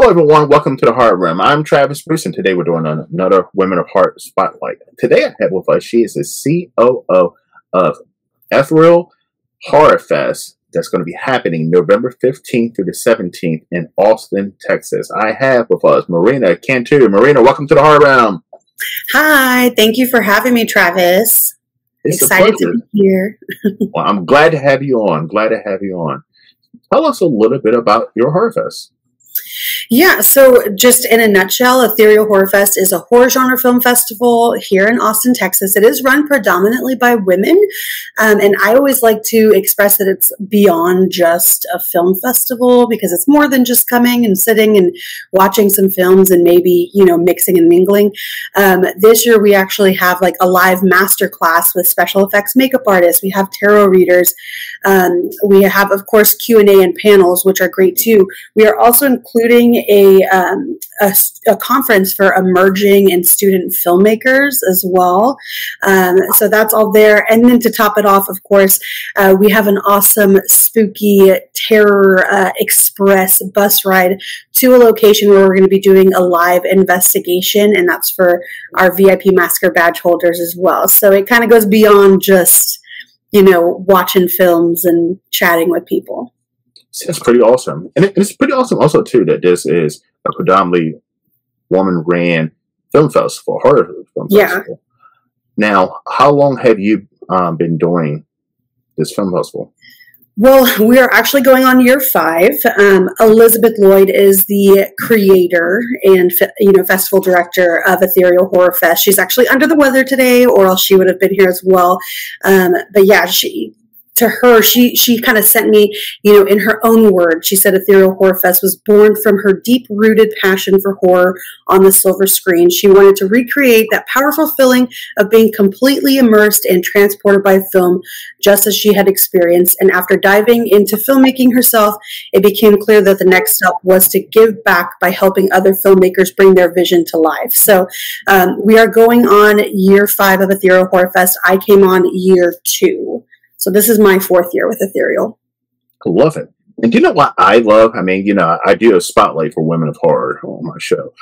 Hello, everyone. Welcome to the Heart Room. I'm Travis Bruce, and today we're doing another Women of Heart Spotlight. Today I have with us, she is the COO of ETHEREAL Horror Fest that's going to be happening November 15th through the 17th in Austin, Texas. I have with us Marina Cantu. Marina, welcome to the Heart Room. Hi, thank you for having me, Travis. It's excited to be here. Well, I'm glad to have you on. Glad to have you on. Tell us a little bit about your Horror Fest. Yeah, so just in a nutshell, ETHEREAL Horror Fest is a horror genre film festival here in Austin, Texas. It is run predominantly by women, and I always like to express that it's beyond just a film festival because it's more than just coming and sitting and watching some films and maybe, you know, mixing and mingling. This year we actually have like a live master class with special effects makeup artists. We have tarot readers. We have, of course, Q&A and panels, which are great too. We are also including a conference for emerging and student filmmakers as well. So that's all there. And then to top it off, of course, we have an awesome spooky terror express bus ride to a location where we're going to be doing a live investigation, and that's for our VIP Masker badge holders as well. So it kind of goes beyond just, you know, watching films and chatting with people. It's pretty awesome. And it's pretty awesome also, too, that this is a predominantly woman-ran film festival, horror film festival. Now, how long have you been doing this film festival? Well, we are actually going on year 5. Elizabeth Lloyd is the creator and festival director of ETHEREAL Horror Fest. She's actually under the weather today, or else she would have been here as well. But yeah, she kind of sent me, you know, in her own words, she said ETHEREAL Horror Fest was born from her deep-rooted passion for horror on the silver screen. She wanted to recreate that powerful feeling of being completely immersed and transported by film, just as she had experienced. And after diving into filmmaking herself, it became clear that the next step was to give back by helping other filmmakers bring their vision to life. So we are going on year 5 of ETHEREAL Horror Fest. I came on year 2. So this is my 4th year with ETHEREAL. I love it. And do you know what I love? I mean, you know, I do a spotlight for women of horror on my show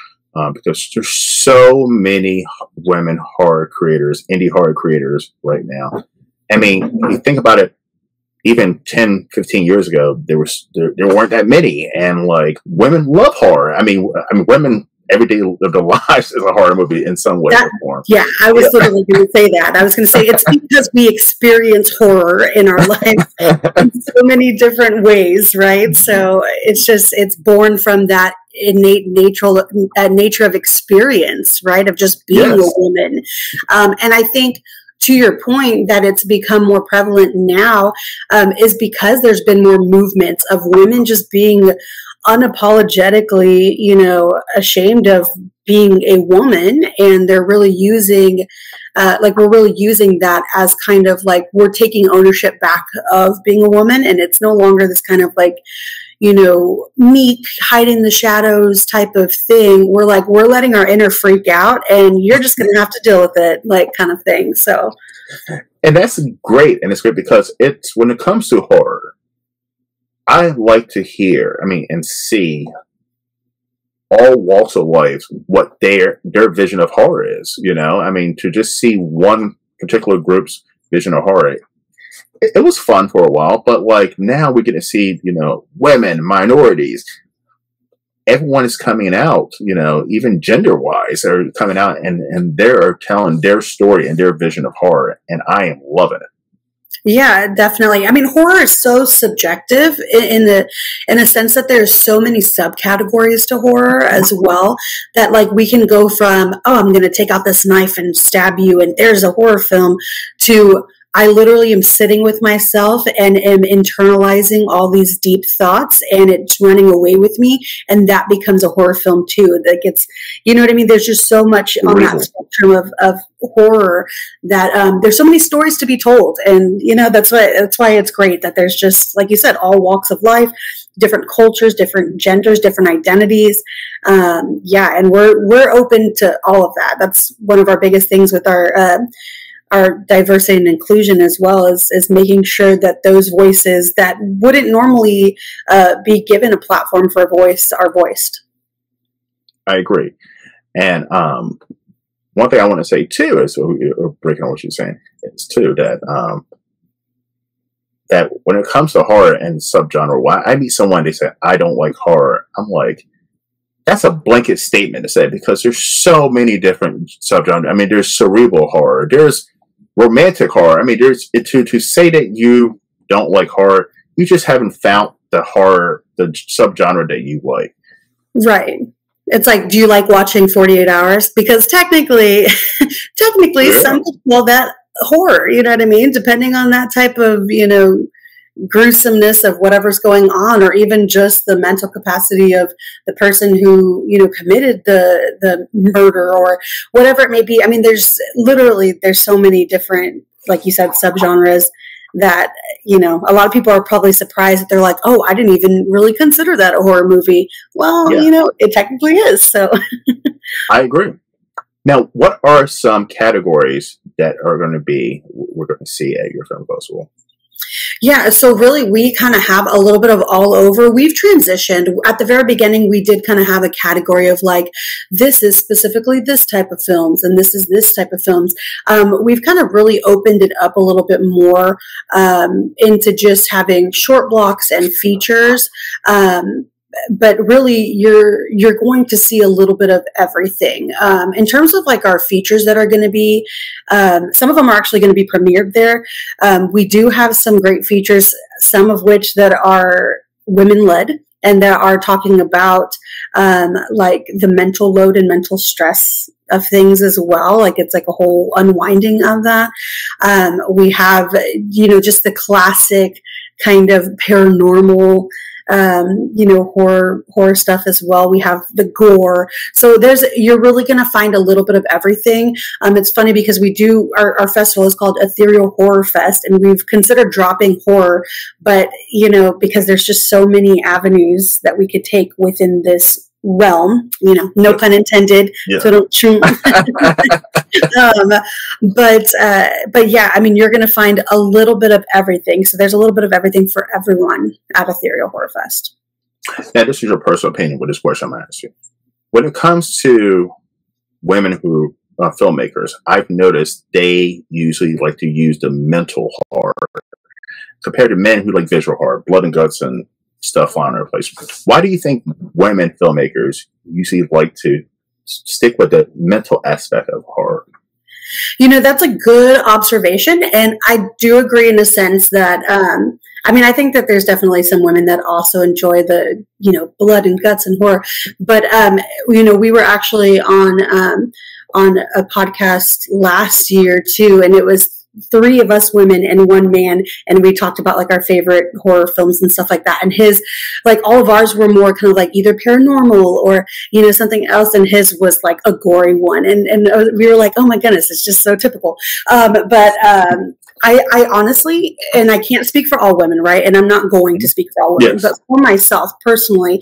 because there's so many women horror creators, indie horror creators right now. I mean, you think about it, even 10, 15 years ago, there weren't that many. And like, women love horror. I mean, women every day of their lives is a horror movie in some way or form. Yeah, I was literally going to say that. I was going to say it's because we experience horror in our life in so many different ways, right? So it's born from that innate nature of experience, right? Of just being a woman. And I think, to your point, that it's become more prevalent now is because there's been more movements of women just being unapologetically, you know, ashamed of being a woman, and they're really using we're really using that as kind of like we're taking ownership back of being a woman, and it's no longer this kind of like, you know, meek, hide in the shadows type of thing. We're letting our inner freak out, and you're just going to have to deal with it, like, kind of thing. So, and that's great, and it's great because it's when it comes to horror, I like to hear, I mean, and see all walks of life what their vision of horror is. You know, I mean, to just see one particular group's vision of horror, it was fun for a while, but like now we're going to see, you know, women, minorities, everyone is coming out, you know, even gender-wise, are coming out and they're telling their story and their vision of horror, and I am loving it. Yeah, definitely. I mean, horror is so subjective in the sense that there's so many subcategories to horror as well, that like we can go from, oh, I'm going to take out this knife and stab you, and there's a horror film, to I literally am sitting with myself and am internalizing all these deep thoughts, and it's running away with me, and that becomes a horror film too. That gets, you know what I mean? There's just so much on that spectrum of horror that there's so many stories to be told, and you know that's why it's great that there's just, like you said, all walks of life, different cultures, different genders, different identities. Yeah, and we're open to all of that. That's one of our biggest things with our diversity and inclusion, as well as making sure that those voices that wouldn't normally be given a platform for a voice are voiced. I agree. And one thing I want to say too is, breaking on what you're saying, is too that when it comes to horror and subgenre, why I meet someone, they say I don't like horror. I'm like, that's a blanket statement to say, because there's so many different subgenres. I mean, there's cerebral horror, there's romantic horror. I mean, there's to say that you don't like horror, you just haven't found the horror, the subgenre that you like. Right. It's like, do you like watching 48 Hours? Because technically, Yeah. some people call that horror, you know what I mean? Depending on that type of, gruesomeness of whatever's going on, or even just the mental capacity of the person who, committed the murder or whatever it may be. I mean, there's so many different, like you said, subgenres that, a lot of people are probably surprised that they're like, oh, I didn't even really consider that a horror movie. Well, Yeah. it technically is. So I agree. Now, what are some categories that we're going to see at your film festival? yeah, so really we kind of have a little bit of all over. We've transitioned. At the very beginning, we did kind of have a category of like, this is specifically this type of films and this is this type of films. We've kind of really opened it up a little bit more into just having short blocks and features. But really, you're going to see a little bit of everything. In terms of like our features that are going to be, some of them are actually going to be premiered there. We do have some great features, some of which that are women-led and that are talking about like the mental load and mental stress of things as well. Like it's like a whole unwinding of that. We have, just the classic kind of paranormal horror stuff as well. We have the gore. So you're really going to find a little bit of everything. It's funny because our festival is called Ethereal Horror Fest, and we've considered dropping horror, but, because there's just so many avenues that we could take within this realm, no pun intended. Yeah. So don't shoot. But yeah, I mean, you're going to find a little bit of everything. So there's a little bit of everything for everyone at Ethereal Horror Fest. Now, this is your personal opinion with this question I'm going to ask you. When it comes to women who are filmmakers, I've noticed they usually like to use the mental horror compared to men who like visual horror, blood and guts and stuff on their place. Why do you think women filmmakers usually like to stick with the mental aspect of horror? That's a good observation. And I do agree in a sense that, I think that there's definitely some women that also enjoy the, blood and guts and horror. But, we were actually on a podcast last year too, and it was 3 of us women and 1 man, and we talked about like our favorite horror films and stuff like that. And his, like, all of ours were more kind of like either paranormal or something else, and his was like a gory one, and we were like, oh my goodness, it's just so typical. I honestly, and I can't speak for all women, right? And I'm not going to speak for all women, yes. But for myself personally,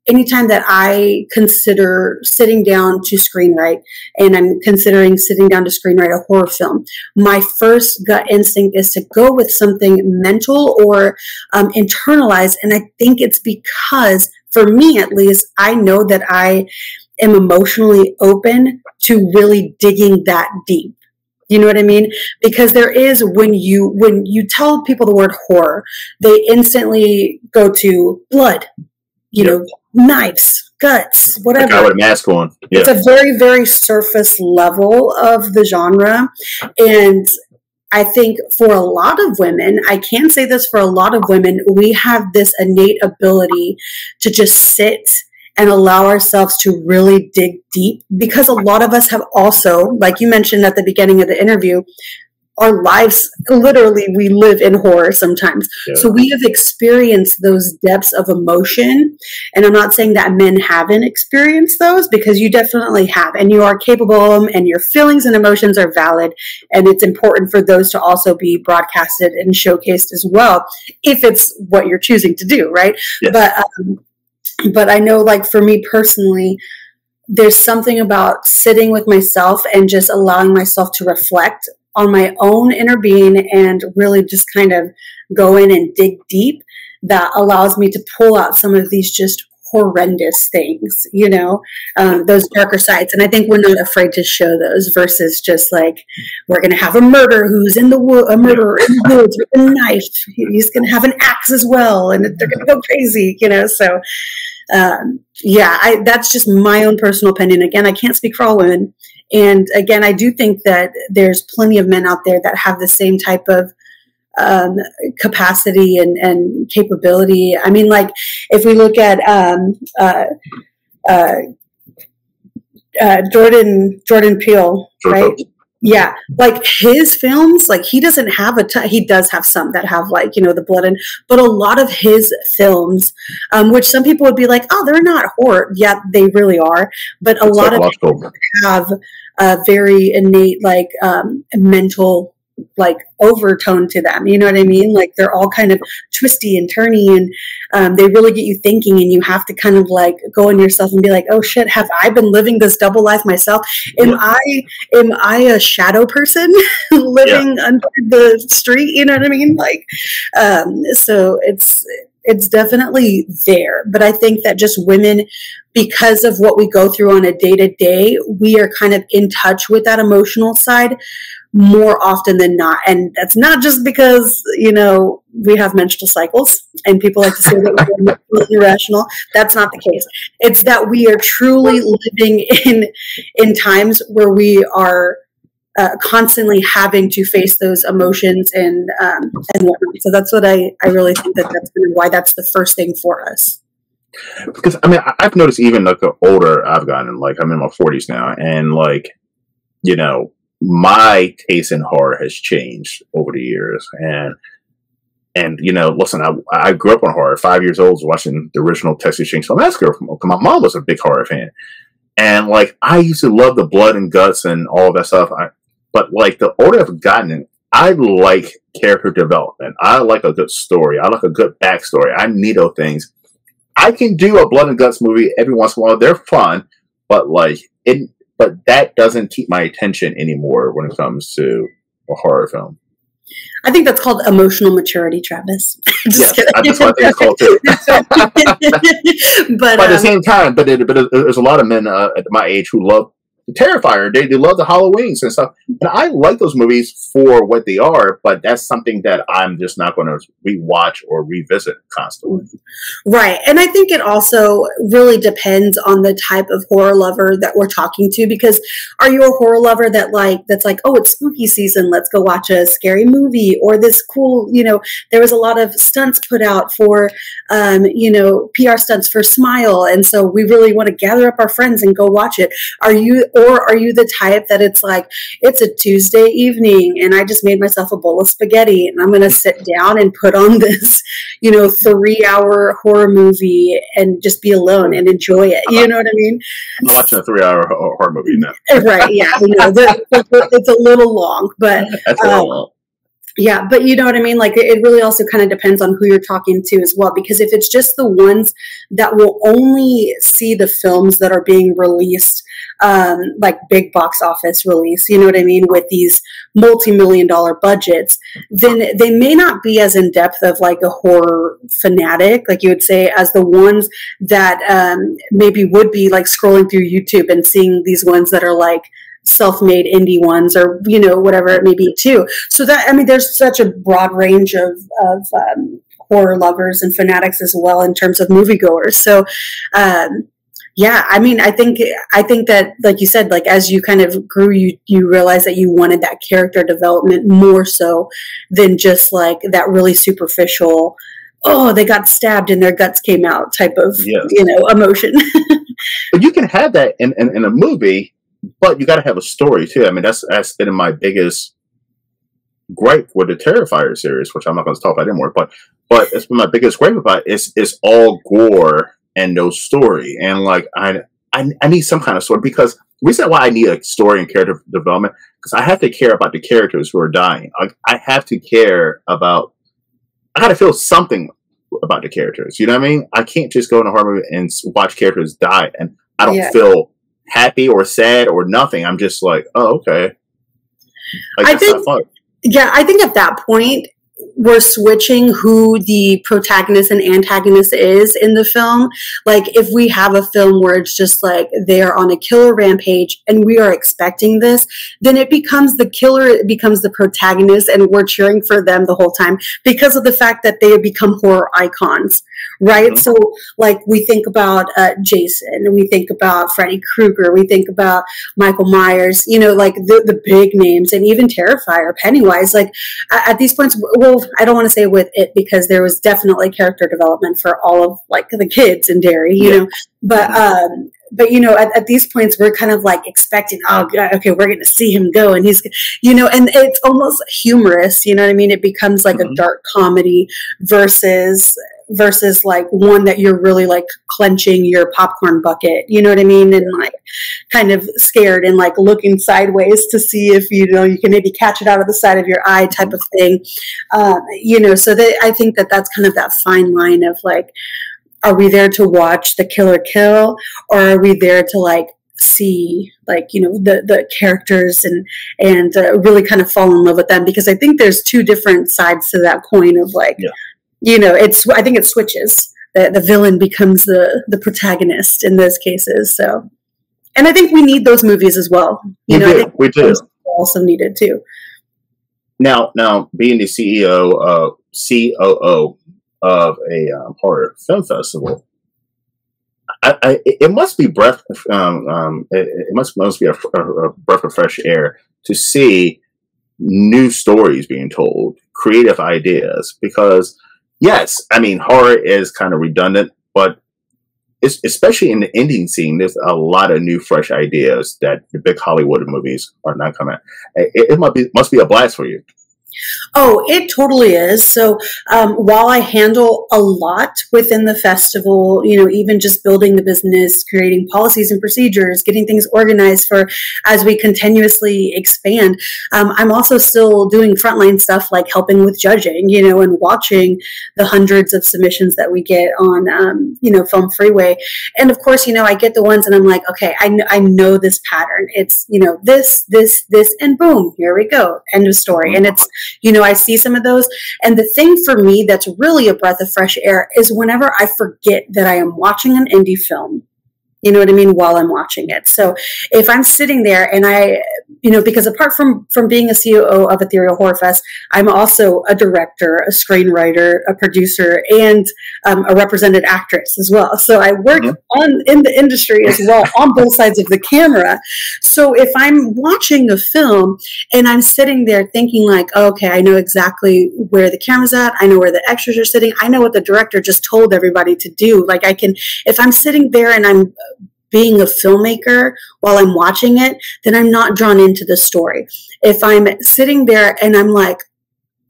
anytime that I consider sitting down to screenwrite, and I'm considering sitting down to screenwrite a horror film, my first gut instinct is to go with something mental or internalized. And I think it's because, for me at least, I know that I am emotionally open to really digging that deep. You know what I mean? Because there is, when you tell people the word horror, they instantly go to blood, knives, guts, whatever. Like I with a mask on. Yeah. It's a very, very surface level of the genre. And I think for a lot of women, I can say this for a lot of women, we have this innate ability to just sit and allow ourselves to really dig deep, because a lot of us have also, like you mentioned at the beginning of the interview, our lives, literally, we live in horror sometimes. Yeah. So we have experienced those depths of emotion. And I'm not saying that men haven't experienced those, because you definitely have, and you are capable of them, and your feelings and emotions are valid. And it's important for those to also be broadcasted and showcased as well, if it's what you're choosing to do, right? Yes. But I know, like, for me personally, there's something about sitting with myself and just allowing myself to reflect on my own inner being and really just kind of go in and dig deep, that allows me to pull out some of these just horrendous things, you know, those darker sides. And I think we're not afraid to show those versus just like, we're going to have a murderer who's in the a murderer in the woods with a knife. He's going to have an axe as well. And they're going to go crazy, you know? So, yeah, that's just my own personal opinion. Again, I can't speak for all women. And again, I do think that there's plenty of men out there that have the same type of capacity and capability. I mean, like if we look at Jordan Peele, right? Yeah, like his films, like he doesn't have he does have some that have like, you know, the blood in, but a lot of his films, which some people would be like, oh, they're not horror. Yeah, they really are. But a lot of them have a very innate, like mental, like overtone to them. You know what I mean? Like they're all kind of twisty and turny, and they really get you thinking, and you have to kind of like go in yourself and be like, oh shit, have I been living this double life myself? Am I a shadow person living under the street? You know what I mean? Like, so it's definitely there. But I think that just women, because of what we go through on a day-to-day, we are kind of in touch with that emotional side more often than not. And that's not just because, you know, we have menstrual cycles and people like to say that we're irrational. That's not the case. It's that we are truly living in times where we are constantly having to face those emotions and whatnot. So that's what I really think that's why that's the first thing for us. Because I mean, I've noticed even like the older I've gotten, like I'm in my 40s now, and like, you know, my taste in horror has changed over the years. And you know, listen, I grew up on horror. 5 years old, watching the original Texas Chainsaw Massacre. My mom was a big horror fan, and like I used to love the blood and guts and all of that stuff. But like the older I've gotten, I like character development. I like a good story. I like a good backstory. I need those things. I can do a blood and guts movie every once in a while. They're fun, but like but that doesn't keep my attention anymore when it comes to a horror film. I think that's called emotional maturity, Travis. Yes, that's what I think it's called too. But at the same time, but there's a lot of men at my age who love the Terrifier. They love the Halloweens and stuff. And I like those movies for what they are, but that's something that I'm just not going to rewatch or revisit constantly. Right. And I think it also really depends on the type of horror lover that we're talking to, because are you a horror lover that's like, oh, it's spooky season, let's go watch a scary movie, or this cool, you know, there was a lot of stunts put out for, you know, PR stunts for Smile. And so we really want to gather up our friends and go watch it. Or are you the type that it's like, it's a Tuesday evening and I just made myself a bowl of spaghetti and I'm going to sit down and put on this, you know, 3-hour horror movie and just be alone and enjoy it. You know what I mean? I'm watching a 3-hour horror movie now. Right. Yeah. You know, it's a little long, but that's a little long. Yeah, but you know what I mean? Like, it really also kind of depends on who you're talking to as well. Because if it's just the ones that will only see the films that are being released, like big box office release, you know what I mean, with these multi-million-dollar budgets, then they may not be as in depth of like a horror fanatic, like you would say, as the ones that maybe would be like scrolling through YouTube and seeing these ones that are like self-made indie ones, or you know, whatever it may be too. So that, I mean, there's such a broad range of horror lovers and fanatics as well in terms of moviegoers. So yeah, I mean, I think that, like you said, like as you kind of grew, you realized that you wanted that character development more so than just like that really superficial, oh, they got stabbed and their guts came out type of, you know, emotion. But you can have that in a movie, but you got to have a story too. I mean, that's been my biggest gripe with the Terrifier series, which I'm not going to talk about anymore. But it's been my biggest gripe about it. It's all gore and no story. And like I need some kind of story, because the reason why I need a story and character development, because I have to care about the characters who are dying. I have to care about. I got to feel something about the characters. You know what I mean? I can't just go in a horror movie and watch characters die and I don't feel happy or sad or nothing. I'm just like, oh, okay. Like, I think at that point, we're switching who the protagonist and antagonist is in the film. Like if we have a film where it's just like they're on a killer rampage and we are expecting this, then it becomes the killer, it becomes the protagonist, and we're cheering for them the whole time because of the fact that they have become horror icons, right? Mm-hmm. So like we think about Jason, we think about Freddy Krueger, we think about Michael Myers, you know, like the big names, and even Terrifier, Pennywise. Like at these points, well, I don't want to say with it because there was definitely character development for all of like the kids in Derry, you know, but you know, at these points, we're kind of like expecting, oh, God, okay, we're going to see him go, and he's, you know, and it's almost humorous, you know what I mean? It becomes like a dark comedy versus like one that you're really like clenching your popcorn bucket, you know what I mean? And like kind of scared and like looking sideways to see if, you know, you can maybe catch it out of the side of your eye type of thing. You know, so I think that that's kind of that fine line of like, are we there to watch the killer kill, or are we there to like see like, you know, the characters and really kind of fall in love with them? Because I think there's two different sides to that coin of like, you know, I think it switches. The villain becomes the protagonist in those cases. So, and I think we need those movies as well. You know, I think we do. Also needed too. Now, being the COO of a horror film festival, it must be it must be a breath of fresh air to see new stories being told, creative ideas, because. Yes, I mean, horror is kind of redundant, but especially in the indie scene, there's a lot of new, fresh ideas that the big Hollywood movies are not coming. It must be a blast for you. Oh, it totally is. So while I handle a lot within the festival, you know, even just building the business, creating policies and procedures, getting things organized for as we continuously expand, I'm also still doing frontline stuff like helping with judging, you know, and watching the hundreds of submissions that we get on, you know, Film Freeway. And of course, you know, I get the ones and I'm like, okay, I know this pattern. It's, you know, this, and boom, here we go. End of story. And it's, you know, I see some of those. And the thing for me that's really a breath of fresh air is whenever I forget that I am watching an indie film, you know what I mean, while I'm watching it. So if I'm sitting there and I, you know, because apart from being a COO of Ethereal Horror Fest, I'm also a director, a screenwriter, a producer, and a represented actress as well. So I work in the industry as well on both sides of the camera. So if I'm watching a film and I'm sitting there thinking like, okay, I know exactly where the camera's at. I know where the extras are sitting. I know what the director just told everybody to do. Like I can, if I'm sitting there and I'm being a filmmaker while I'm watching it, then I'm not drawn into the story. If I'm sitting there and I'm like,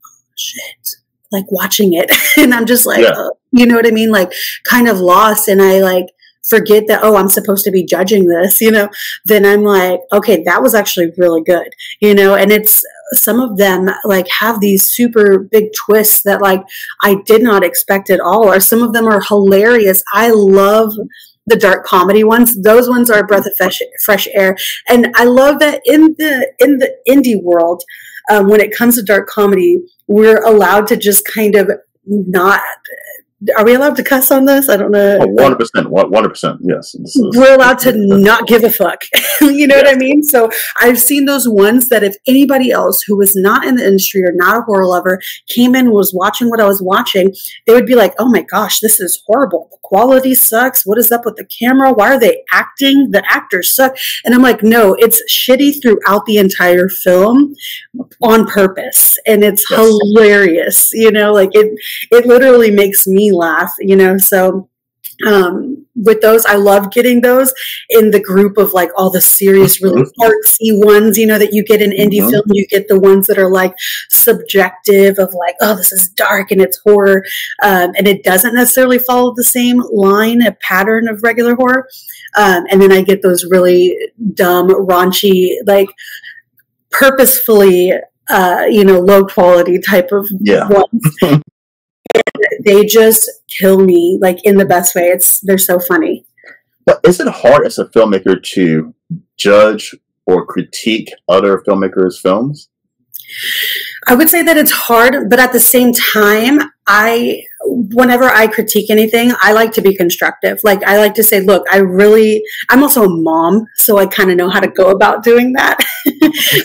oh, shit, like watching it, and I'm just like, you know what I mean? Like kind of lost, and I like forget that, oh, I'm supposed to be judging this, you know, then I'm like, okay, that was actually really good, you know, and it's, some of them like have these super big twists that like I did not expect at all, or some of them are hilarious. I love the dark comedy ones. Those ones are a breath of fresh air. And I love that in the indie world, when it comes to dark comedy, we're allowed to just kind of not, are we allowed to cuss on this? I don't know. 100%. 100%. Yes. We're allowed to not give a fuck. You know what I mean? So I've seen those ones that if anybody else who was not in the industry or not a horror lover came in and was watching what I was watching, they would be like, oh my gosh, this is horrible. The quality sucks. What is up with the camera? Why are they acting? The actors suck. And I'm like, no, it's shitty throughout the entire film on purpose. And it's hilarious. You know, like it literally makes me laugh, you know. So with those, I love getting those in the group of like all the serious, really artsy ones, you know, that you get in indie film. You get the ones that are like subjective of like, oh, this is dark and it's horror, and it doesn't necessarily follow the same line, a pattern of regular horror. And then I get those really dumb, raunchy, like purposefully, you know, low quality type of ones. They just kill me, like in the best way. They're so funny. But is it hard as a filmmaker to judge or critique other filmmakers' films? I would say that it's hard, but at the same time, whenever I critique anything, I like to be constructive. Like, I like to say, look, I'm also a mom, so I kind of know how to go about doing that.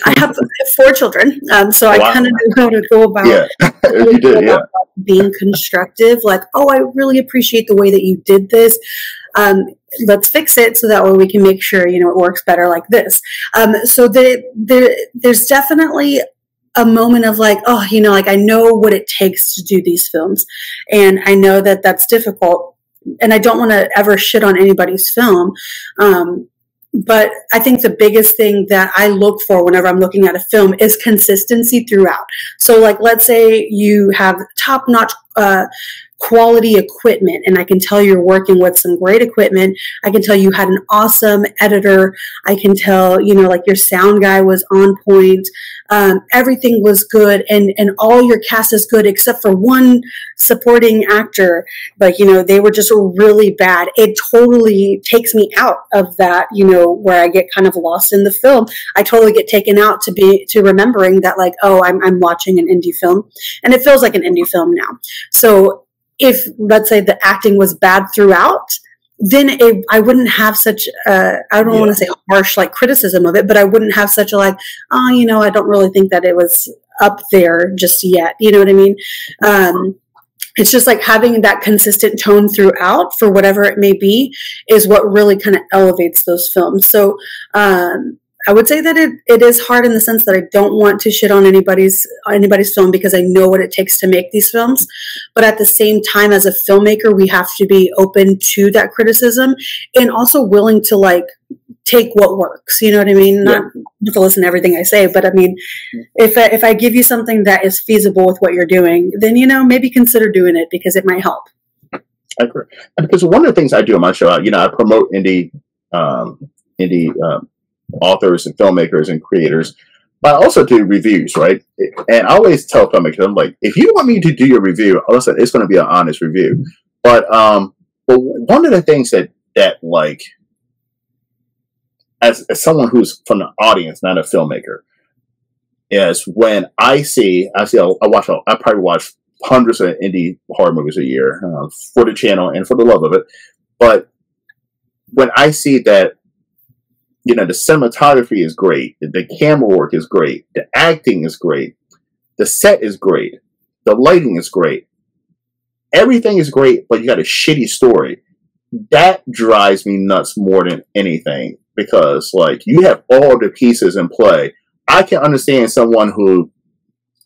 I have 4 children, so I kind of know how to go about, you did, being constructive. Like, oh, I really appreciate the way that you did this. Let's fix it so that way we can make sure, it works better like this. So there's definitely a moment of like, oh, like I know what it takes to do these films, and I know that that's difficult, and I don't want to ever shit on anybody's film. But I think the biggest thing that I look for whenever I'm looking at a film is consistency throughout. So like, let's say you have top-notch quality equipment, and I can tell you're working with some great equipment. I can tell you had an awesome editor. I can tell, like your sound guy was on point. Everything was good, and all your cast is good except for one supporting actor. Like, they were just really bad. It totally takes me out of that, where I get kind of lost in the film. I totally get taken out to remembering that, like, oh, I'm watching an indie film, and it feels like an indie film now. So if, let's say, the acting was bad throughout, then I wouldn't have such I don't want to say harsh like criticism of it, but I wouldn't have such a like, oh, I don't really think that it was up there just yet. You know what I mean? It's just like having that consistent tone throughout for whatever it may be is what really kind of elevates those films. So I would say that it is hard in the sense that I don't want to shit on anybody's film because I know what it takes to make these films. But at the same time, as a filmmaker, we have to be open to that criticism and also willing to like take what works. You know what I mean? Not to listen to everything I say, but I mean, if I give you something that is feasible with what you're doing, then, maybe consider doing it because it might help. I agree. And because one of the things I do on my show, I promote indie authors and filmmakers and creators, but I also do reviews, right? And I always tell filmmakers, I'm like, if you want me to do your review, listen, it's going to be an honest review. But one of the things that like, as someone who's from the audience, not a filmmaker, is when I probably watch hundreds of indie horror movies a year for the channel and for the love of it. But when I see that, the cinematography is great, the camera work is great, the acting is great, the set is great, the lighting is great, everything is great, but you got a shitty story. That drives me nuts more than anything, because like you have all the pieces in play. I can understand someone who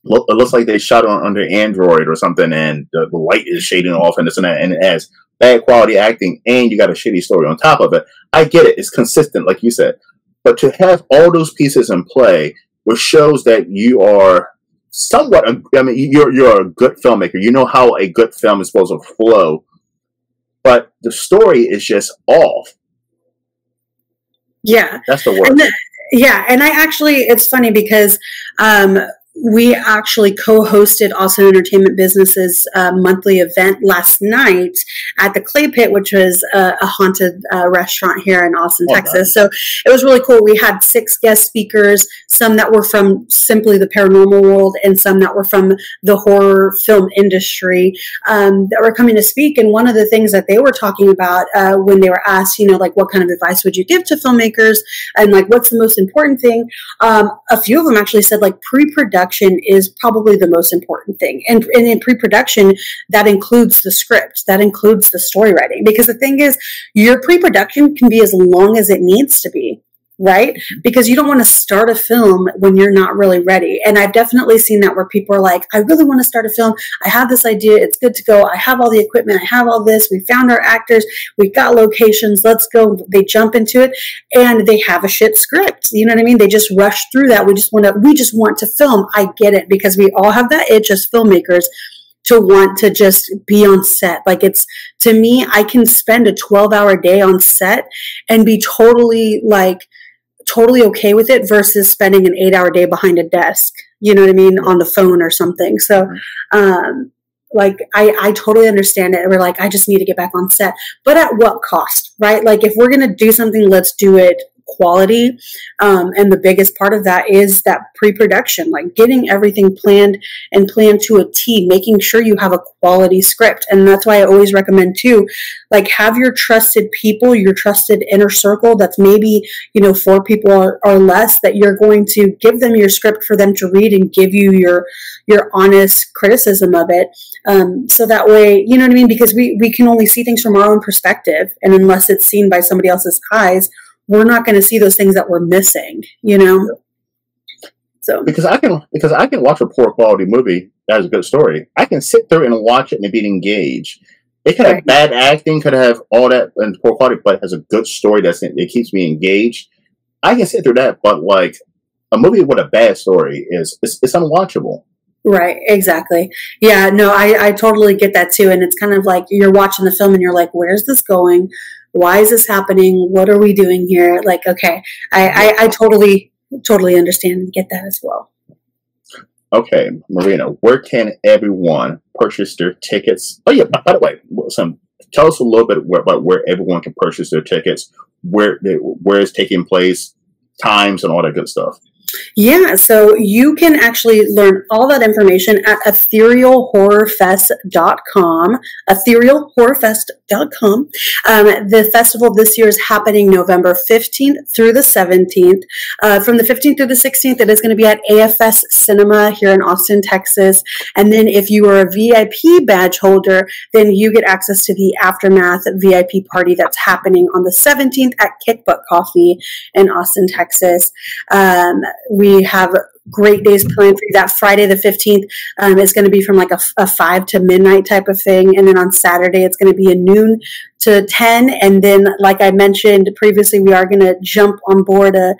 it looks like they shot on under Android or something, and the light is shading off and this and that, and it has bad quality acting, and you got a shitty story on top of it. I get it; it's consistent, like you said. But to have all those pieces in play, which shows that you are somewhat, you're a good filmmaker. You know how a good film is supposed to flow, but the story is just off. Yeah, that's the word. And I actually, it's funny because we actually co-hosted Austin Entertainment Business's monthly event last night at the Clay Pit, which was a haunted restaurant here in Austin, Texas. Nice. So it was really cool. We had 6 guest speakers, some that were from simply the paranormal world and some that were from the horror film industry that were coming to speak. And one of the things that they were talking about when they were asked, like what kind of advice would you give to filmmakers and like what's the most important thing? A few of them actually said like pre-production is probably the most important thing. And in pre-production, that includes the script, that includes the story writing. Because the thing is, your pre-production can be as long as it needs to be, right? Because you don't want to start a film when you're not really ready. And I've definitely seen that where people are like, I really want to start a film. I have this idea. It's good to go. I have all the equipment. I have all this. We found our actors. We've got locations. Let's go. They jump into it and they have a shit script. You know what I mean? They just rush through that. We just want to film. I get it, because we all have that itch as filmmakers to want to just be on set. Like, it's, to me, I can spend a 12-hour day on set and be totally okay with it versus spending an 8-hour day behind a desk, you know what I mean, on the phone or something. So, I totally understand it. We're like, I just need to get back on set, but at what cost, right? Like, if we're going to do something, let's do it quality. And the biggest part of that is that pre-production, like getting everything planned to a T, making sure you have a quality script. And that's why I always recommend too, like have your trusted people, your trusted inner circle that's maybe, 4 people or less, that you're going to give them your script for them to read and give you your honest criticism of it. So that way, you know what I mean? Because we can only see things from our own perspective. And unless it's seen by somebody else's eyes, we're not going to see those things that we're missing, So because I can watch a poor quality movie that has a good story. I can sit through and watch it and be engaged. It could have bad acting, could have all that and poor quality, but it has a good story it keeps me engaged. I can sit through that, but like a movie with a bad story it's unwatchable. Right, exactly. Yeah, no, I totally get that too. And it's kind of like you're watching the film and you're like, where's this going? Why is this happening? What are we doing here? Like, okay, I totally understand and get that as well. Okay, Marina, where can everyone purchase their tickets? Oh yeah, by the way, tell us a little bit about where everyone can purchase their tickets, where it's taking place, times, and all that good stuff. Yeah, so you can actually learn all that information at ETHEREALHorrorFest.com. ETHEREALHorrorFest.com. The festival this year is happening November 15th through the 17th. From the 15th through the 16th, it is going to be at AFS Cinema here in Austin, Texas. And then if you are a VIP badge holder, then you get access to the Aftermath VIP party that's happening on the 17th at Kickbutt Coffee in Austin, Texas. We have great days planned for you. That Friday the 15th is going to be from like a 5 to midnight type of thing. And then on Saturday, it's going to be a noon to 10. And then, like I mentioned previously, we are going to jump on board a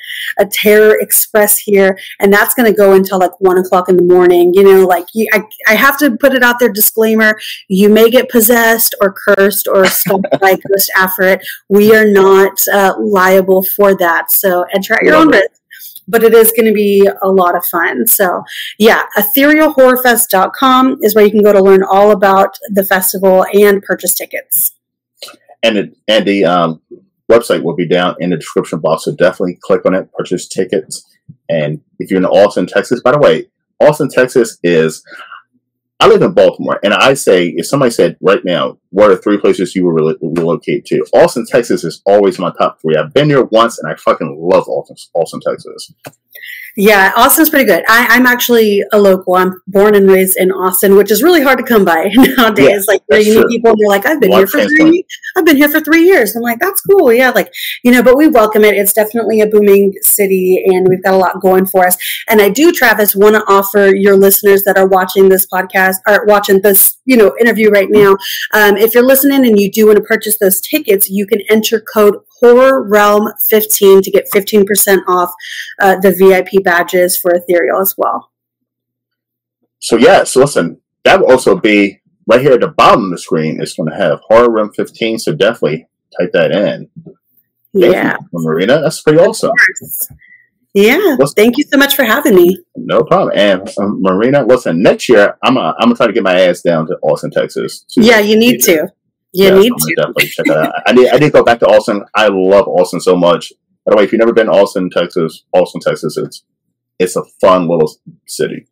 Terror Express here. And that's going to go until like 1 o'clock in the morning. I have to put it out there, disclaimer, you may get possessed or cursed or stuff like this after it. We are not liable for that. So enter at your own risk. But it is going to be a lot of fun. So yeah, ETHEREALHorrorFest.com is where you can go to learn all about the festival and purchase tickets. And the website will be down in the description box, so definitely click on it, purchase tickets. And if you're in Austin, Texas, by the way, Austin, Texas I live in Baltimore, and I say, if somebody said right now, what are 3 places you would relocate to? Austin, Texas is always my top 3. I've been there once, and I fucking love Austin, Texas. Yeah, Austin's pretty good. I'm actually a local. I'm born and raised in Austin, which is really hard to come by nowadays. Yeah, you meet people and they're like, I've been here for 3 years. I'm like, that's cool. Yeah, but we welcome it. It's definitely a booming city, and we've got a lot going for us. And I do, Travis, want to offer your listeners that are watching this podcast or watching this, interview right now. If you're listening and you do want to purchase those tickets, you can enter code Horror Realm 15 to get 15% off the VIP badges for Ethereal as well. So listen, that will also be right here at the bottom of the screen. It's going to have Horror Realm 15, so definitely type that in. Thank you, Marina. That's pretty awesome. Yeah, thank you so much for having me. No problem. And Marina, listen, next year I'm gonna try to get my ass down to Austin, Texas. Yeah, you need to. You need to definitely check that out. I need to go back to Austin. I love Austin so much. By the way, if you've never been to Austin, Texas, it's a fun little city.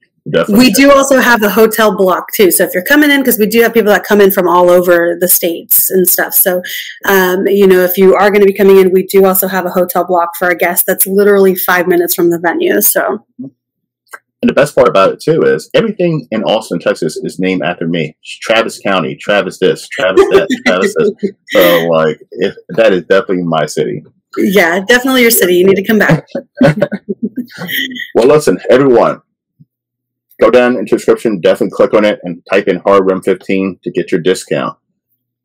We do also have a hotel block too. So if you're coming in, because we do have people that come in from all over the states and stuff. So, if you are going to be coming in, we do also have a hotel block for our guests that's literally 5 minutes from the venue. So. And the best part about it too is everything in Austin, Texas is named after me. Travis County, Travis this, Travis that, Travis this. So that is definitely my city. Yeah, definitely your city. You need to come back. Well, listen, everyone, go down into the description, definitely click on it and type in Horror Realm 15 to get your discount.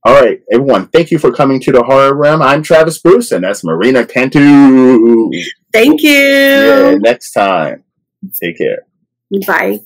All right, everyone, thank you for coming to the Horror Realm. I'm Travis Bruce, and that's Marina Cantu. Thank you. Yeah, next time. Take care. Bye.